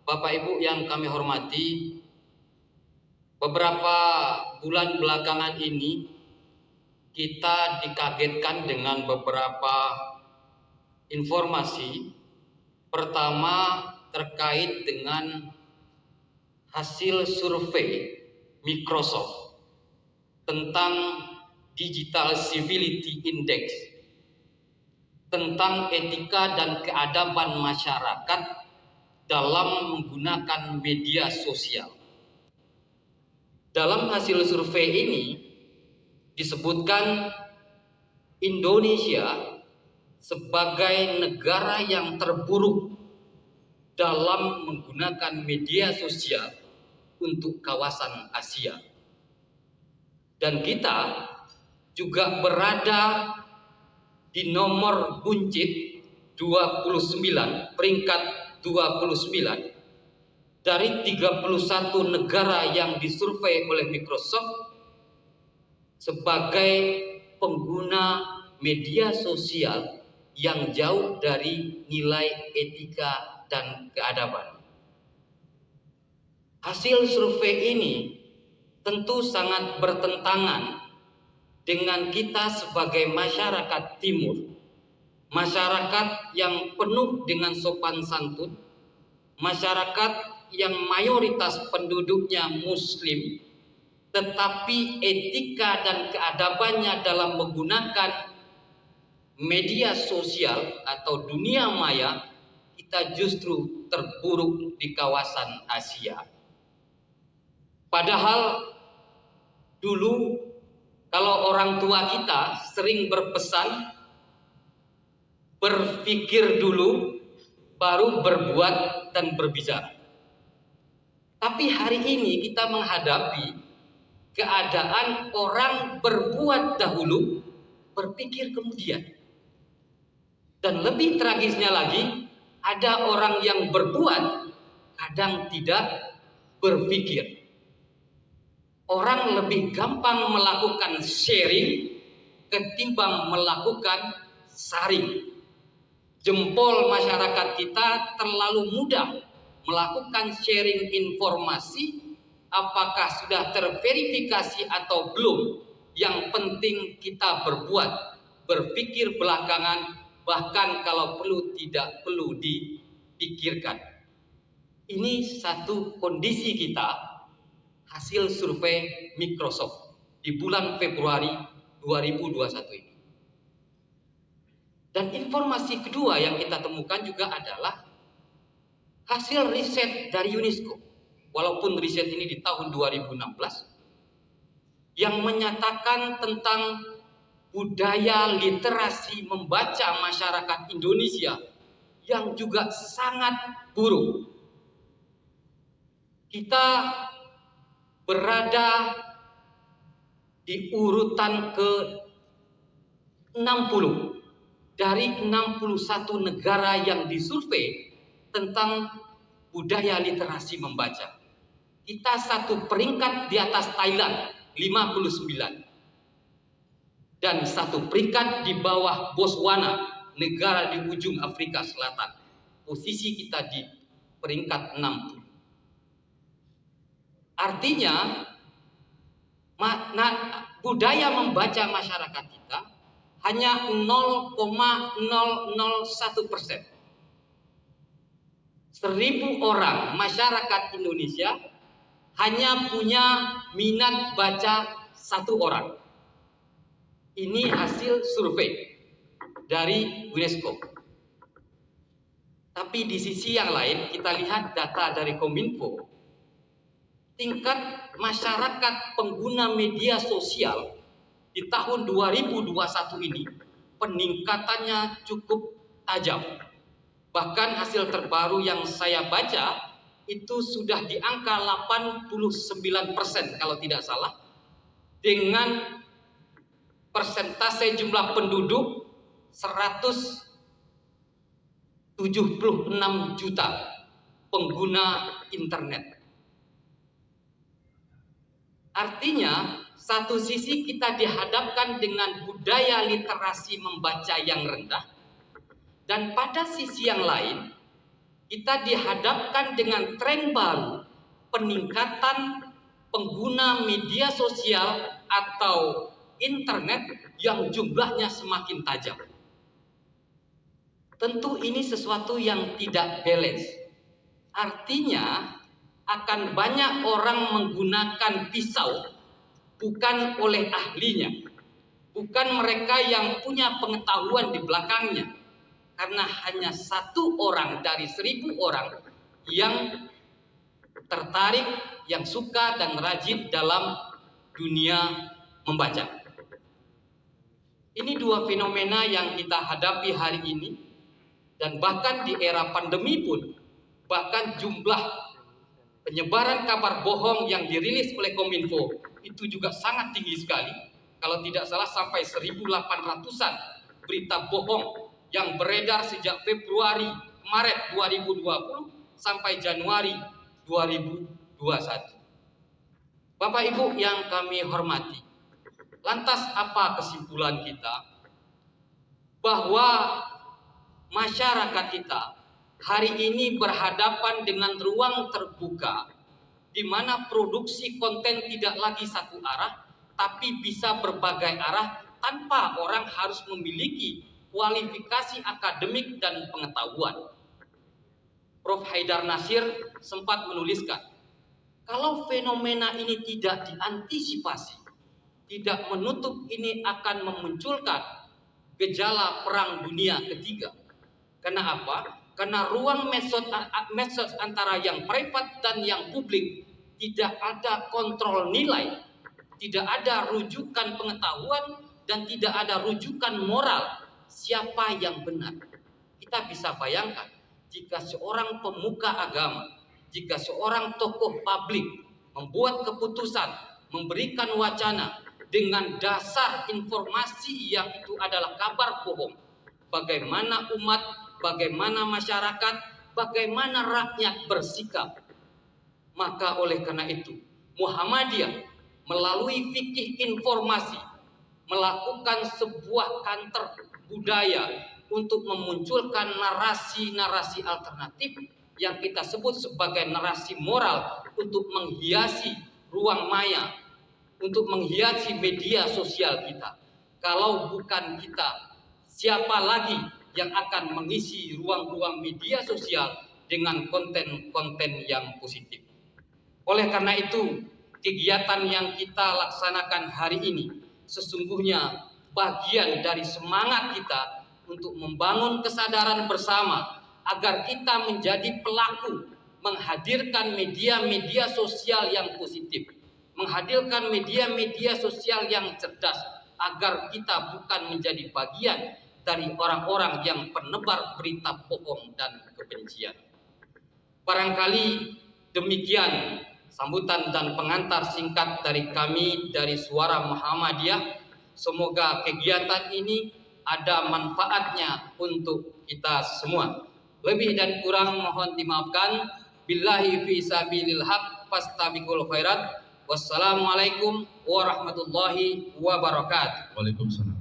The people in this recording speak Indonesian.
Bapak Ibu yang kami hormati, beberapa bulan belakangan ini kita dikagetkan dengan beberapa informasi. Pertama, terkait dengan hasil survei Microsoft tentang Digital Civility Index, tentang etika dan keadaban masyarakat dalam menggunakan media sosial. Dalam hasil survei ini disebutkan Indonesia sebagai negara yang terburuk dalam menggunakan media sosial untuk kawasan Asia. Dan kita juga berada di nomor buncit 29, peringkat 29 dari 31 negara yang disurvei oleh Microsoft sebagai pengguna media sosial yang jauh dari nilai etika dan keadaban. Hasil survei ini tentu sangat bertentangan dengan kita sebagai masyarakat timur, masyarakat yang penuh dengan sopan santun, masyarakat yang mayoritas penduduknya muslim, tetapi etika dan keadabannya dalam menggunakan media sosial atau dunia maya, kita justru terburuk di kawasan Asia. Padahal dulu kalau orang tua kita sering berpesan, berpikir dulu baru berbuat dan berbicara. Tapi hari ini kita menghadapi keadaan orang berbuat dahulu, berpikir kemudian. Dan lebih tragisnya lagi, ada orang yang berbuat, kadang tidak berpikir. Orang lebih gampang melakukan sharing ketimbang melakukan saring. Jempol masyarakat kita terlalu mudah melakukan sharing informasi, apakah sudah terverifikasi atau belum. Yang penting kita berbuat, berpikir belakangan, bahkan kalau perlu tidak perlu dipikirkan. Ini satu kondisi kita, hasil survei Microsoft di bulan Februari 2021 ini. Dan informasi kedua yang kita temukan juga adalah hasil riset dari UNESCO. Walaupun riset ini di tahun 2016 yang menyatakan tentang budaya literasi membaca masyarakat Indonesia yang juga sangat buruk. Kita berada di urutan ke-60 dari 61 negara yang disurvei tentang budaya literasi membaca. Kita satu peringkat di atas Thailand, 59. Dan satu peringkat di bawah Botswana, negara di ujung Afrika Selatan. Posisi kita di peringkat 60. Artinya, budaya membaca masyarakat kita hanya 0,001%. 1.000 orang masyarakat Indonesia hanya punya minat baca 1 orang. Ini hasil survei dari UNESCO. Tapi di sisi yang lain, kita lihat data dari Kominfo. Tingkat masyarakat pengguna media sosial di tahun 2021 ini peningkatannya cukup tajam. Bahkan hasil terbaru yang saya baca itu sudah di angka 89% kalau tidak salah, dengan persentase jumlah penduduk 176 juta pengguna internet. Artinya, satu sisi kita dihadapkan dengan budaya literasi membaca yang rendah, dan pada sisi yang lain, kita dihadapkan dengan tren baru peningkatan pengguna media sosial atau internet yang jumlahnya semakin tajam. Tentu ini sesuatu yang tidak balance. Artinya akan banyak orang menggunakan pisau bukan oleh ahlinya, bukan mereka yang punya pengetahuan di belakangnya, karena hanya satu orang dari 1000 orang yang tertarik, yang suka dan rajin dalam dunia membaca. Ini dua fenomena yang kita hadapi hari ini, dan bahkan di era pandemi pun, bahkan jumlah penyebaran kabar bohong yang dirilis oleh Kominfo itu juga sangat tinggi sekali. Kalau tidak salah sampai 1.800-an berita bohong yang beredar sejak Februari, Maret 2020 sampai Januari 2021. Bapak Ibu yang kami hormati, lantas apa kesimpulan kita? Bahwa masyarakat kita hari ini berhadapan dengan ruang terbuka di mana produksi konten tidak lagi satu arah, tapi bisa berbagai arah tanpa orang harus memiliki kualifikasi akademik dan pengetahuan. Prof. Haidar Nasir sempat menuliskan, kalau fenomena ini tidak diantisipasi, tidak menutup, ini akan memunculkan gejala perang dunia ketiga. Karena apa? Karena ruang medsos antara yang privat dan yang publik tidak ada kontrol nilai, tidak ada rujukan pengetahuan, dan tidak ada rujukan moral siapa yang benar. Kita bisa bayangkan jika seorang pemuka agama, jika seorang tokoh publik membuat keputusan, memberikan wacana dengan dasar informasi yang itu adalah kabar bohong, bagaimana umat, bagaimana masyarakat, bagaimana rakyat bersikap. Maka oleh karena itu Muhammadiyah melalui fikih informasi melakukan sebuah kantor budaya untuk memunculkan narasi-narasi alternatif yang kita sebut sebagai narasi moral untuk menghiasi ruang maya, untuk menghiasi media sosial kita. Kalau bukan kita, siapa lagi yang akan mengisi ruang-ruang media sosial dengan konten-konten yang positif? Oleh karena itu, kegiatan yang kita laksanakan hari ini sesungguhnya bagian dari semangat kita untuk membangun kesadaran bersama agar kita menjadi pelaku menghadirkan media-media sosial yang positif, menghadirkan media-media sosial yang cerdas, agar kita bukan menjadi bagian dari orang-orang yang penebar berita bohong dan kebencian. Barangkali demikian sambutan dan pengantar singkat dari kami dari Suara Muhammadiyah. Semoga kegiatan ini ada manfaatnya untuk kita semua. Lebih dan kurang mohon dimaafkan. Billahi fi sabilil haq fastabiqul khairat. Wassalamualaikum warahmatullahi wabarakatuh. Waalaikumsalam.